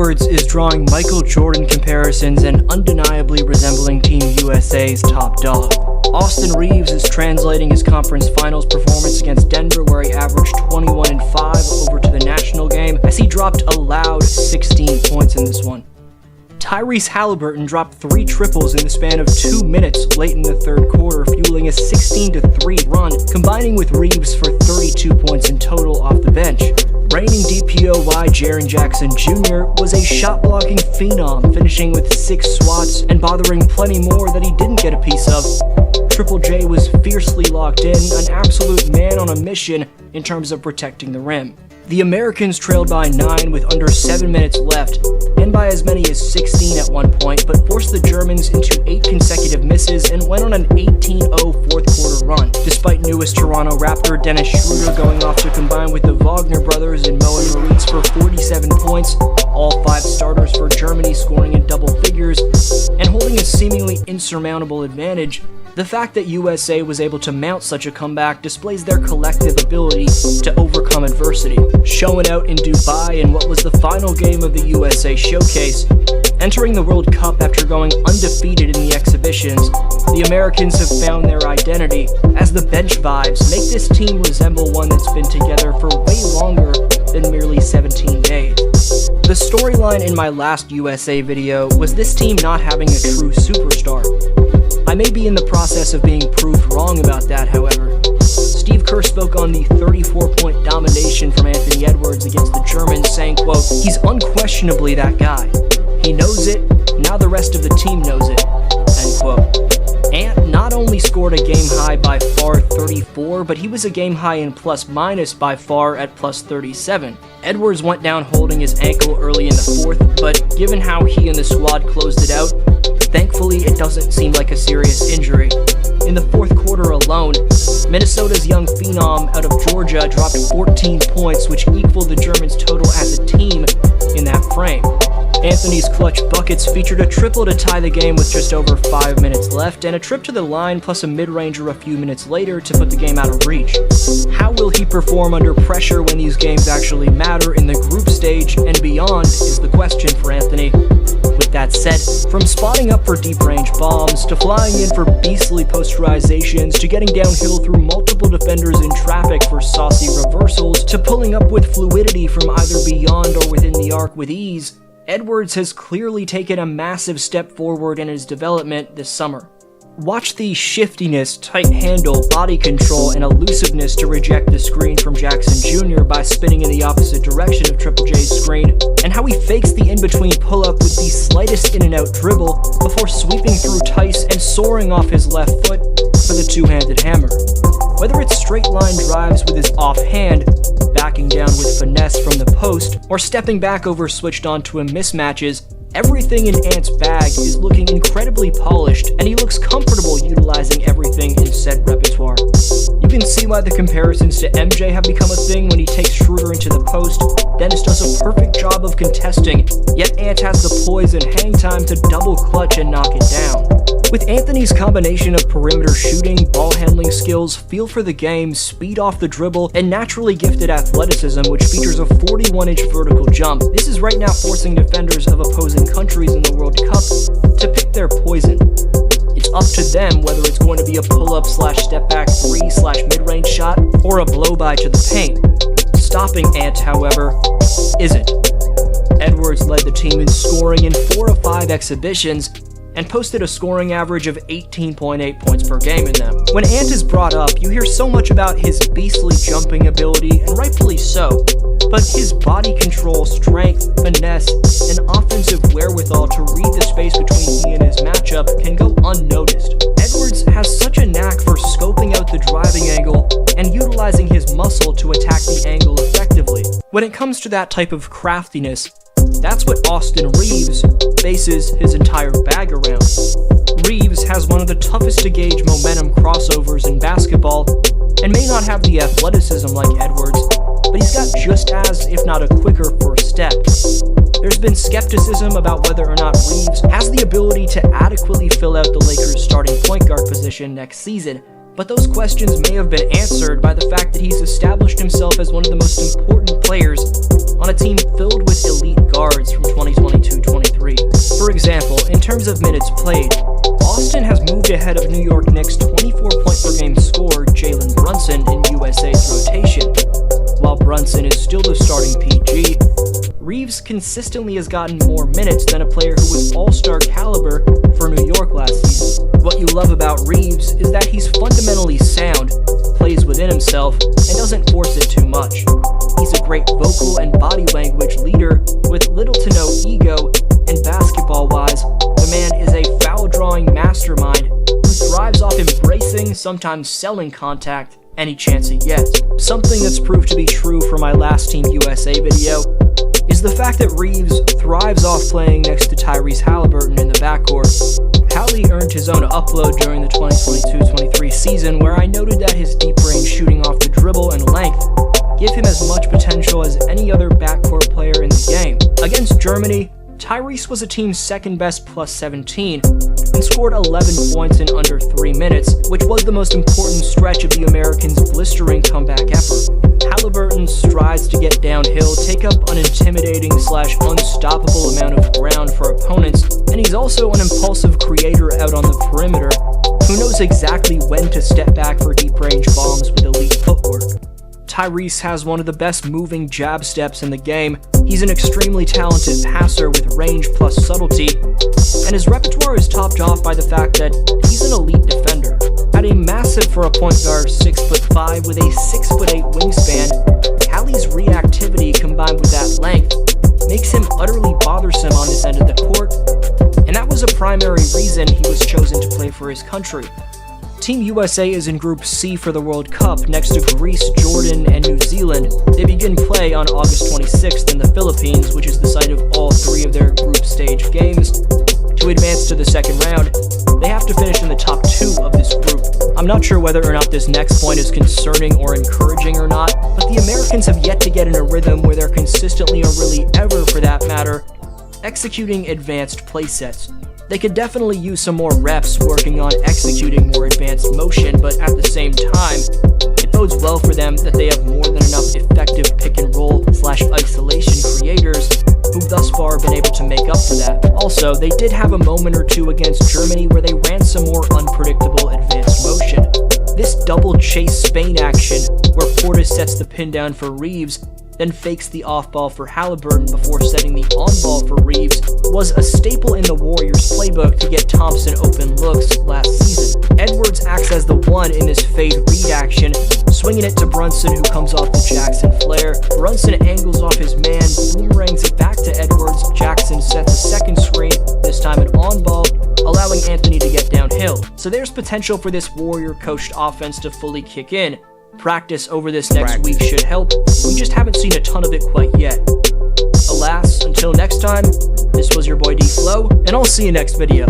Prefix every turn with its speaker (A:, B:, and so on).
A: Edwards is drawing Michael Jordan comparisons and undeniably resembling Team USA's top dog. Austin Reaves is translating his conference finals performance against Denver, where he averaged 21-5, over to the national game as he dropped a loud 16 points in this one. Tyrese Halliburton dropped 3 triples in the span of 2 minutes late in the third quarter, fueling a 16-3 run, combining with Reaves for 32 points in total off the bench. Reigning DPOY Jaren Jackson Jr. was a shot-blocking phenom, finishing with 6 swats and bothering plenty more that he didn't get a piece of. Triple J was fiercely locked in, an absolute man on a mission in terms of protecting the rim. The Americans trailed by 9 with under 7 minutes left, and by as many as 16 at one point, but forced the Germans into 8 consecutive misses and went on an 18-0 fourth quarter run, despite newest Toronto Raptor Dennis Schroeder going off to combine with the Wagner brothers and Mo and Maurice for 47 points, all 5 starters for Germany scoring in double figures, and holding a seemingly insurmountable advantage. The fact that USA was able to mount such a comeback displays their collective ability to overcome adversity. Showing out in Dubai in what was the final game of the USA Showcase, entering the World Cup after going undefeated in the exhibitions, the Americans have found their identity, as the bench vibes make this team resemble one that's been together for way longer than merely 17 days. The storyline in my last USA video was this team not having a true superstar. I may be in the process of being proved wrong about that, however. Steve Kerr spoke on the 34-point domination from Anthony Edwards against the Germans, saying, quote, "He's unquestionably that guy. He knows it, now the rest of the team knows it," end quote. Ant not only scored a game high by far 34, but he was a game high in plus-minus by far at plus 37. Edwards went down holding his ankle early in the fourth, but given how he and the squad closed it out, thankfully it doesn't seem like a serious injury. In the fourth quarter alone, Minnesota's young phenom out of Georgia dropped 14 points, which equaled the Germans' total as a team in that frame. Anthony's clutch buckets featured a triple to tie the game with just over 5 minutes left, and a trip to the line plus a mid-ranger a few minutes later to put the game out of reach. How will he perform under pressure when these games actually matter in the group stage and beyond is the question for Anthony. With that said, from spotting up for deep-range bombs, to flying in for beastly posterizations, to getting downhill through multiple defenders in traffic for saucy reversals, to pulling up with fluidity from either beyond or within the arc with ease, Edwards has clearly taken a massive step forward in his development this summer. Watch the shiftiness, tight handle, body control, and elusiveness to reject the screen from Jackson Jr. by spinning in the opposite direction of Triple J's screen, and how he fakes the in-between pull-up with the slightest in-and-out dribble before sweeping through Tice and soaring off his left foot for the two-handed hammer. Whether it's straight-line drives with his offhand, backing down with finesse from the post, or stepping back over switched onto him mismatches, everything in Ant's bag is looking incredibly polished, and he looks comfortable utilizing everything in said repertoire. You can see why the comparisons to MJ have become a thing when he takes Schroeder into the post. Dennis does a perfect job of contesting, yet Ant has the poise and hang time to double clutch and knock it down. With Anthony's combination of perimeter shooting, ball handling skills, feel for the game, speed off the dribble, and naturally gifted athleticism, which features a 41-inch vertical jump, this is right now forcing defenders of opposing countries in the World Cup to pick their poison. It's up to them whether it's going to be a pull-up / step-back 3 / mid-range shot, or a blow-by to the paint. Stopping Ant, however, isn't. Edwards led the team in scoring in 4 of 5 exhibitions, and posted a scoring average of 18.8 points per game in them. When Ant is brought up, you hear so much about his beastly jumping ability, and rightfully so, but his body control, strength, finesse, and offensive wherewithal to read the space between he and his matchup can go unnoticed. Edwards has such a knack for scoping out the driving angle and utilizing his muscle to attack the angle effectively. When it comes to that type of craftiness, that's what Austin Reaves bases his entire bag around. Reaves has one of the toughest to gauge momentum crossovers in basketball, and may not have the athleticism like Edwards, but he's got just as, if not a quicker first step. There's been skepticism about whether or not Reaves has the ability to adequately fill out the Lakers' starting point guard position next season, but those questions may have been answered by the fact that he's established himself as one of the most important players on a team filled with elite guards from 2020. terms of minutes played, Austin has moved ahead of New York Knicks' 24-point-per-game scorer Jalen Brunson in USA's rotation. While Brunson is still the starting PG, Reeves consistently has gotten more minutes than a player who was all-star caliber for New York last season. What you love about Reeves is that he's fundamentally sound, plays within himself, and doesn't force it too much. He's a great vocal and body language leader with little to no ego, and basketball-wise, the man is a foul-drawing mastermind who thrives off embracing, sometimes selling contact, any chance he gets. Something that's proved to be true for my last Team USA video is the fact that Reeves thrives off playing next to Tyrese Halliburton in the backcourt. Hallie earned his own upload during the 2022-23 season, where I noted that his deep-range shooting off the dribble and length give him as much potential as any other backcourt player in the game. Against Germany, Tyrese was a team's second-best plus 17 and scored 11 points in under 3 minutes, which was the most important stretch of the Americans' blistering comeback effort. Halliburton strives to get downhill, take up an intimidating/unstoppable amount of ground for opponents, and he's also an impulsive creator out on the perimeter who knows exactly when to step back for deep-range bombs with elite footwork. Tyrese has one of the best moving jab steps in the game. He's an extremely talented passer with range plus subtlety, and his repertoire is topped off by the fact that he's an elite defender. At a massive for a point guard 6'5" with a 6'8" wingspan, Hallie's reactivity combined with that length makes him utterly bothersome on this end of the court, and that was a primary reason he was chosen to play for his country. Team USA is in Group C for the World Cup next to Greece, Jordan, and New Zealand. They begin play on August 26th in the Philippines, which is the site of all 3 of their group stage games. To advance to the second round, they have to finish in the top 2 of this group. I'm not sure whether or not this next point is concerning or encouraging or not, but the Americans have yet to get in a rhythm where they're consistently, or really ever for that matter, executing advanced playsets. They could definitely use some more reps working on executing more advanced motion, but at the same time, it bodes well for them that they have more than enough effective pick-and-roll/isolation creators who've thus far been able to make up for that. Also, they did have a moment or two against Germany where they ran some more unpredictable advanced motion. This double chase Spain action, where Portis sets the pin down for Reeves, then fakes the off-ball for Halliburton before setting the on-ball for Reeves, was a staple in the Warriors' playbook to get Thompson open looks last season. Edwards acts as the one in this fade-read action, swinging it to Brunson, who comes off the Jackson flare. Brunson angles off his man, boomerangs it back to Edwards. Jackson sets a second screen, this time an on-ball, allowing Anthony to get downhill. So there's potential for this Warrior-coached offense to fully kick in. Practice over this next week should help. We just haven't seen a ton of it quite yet. Alas, until next time, this was your boy D-Flow, and I'll see you next video.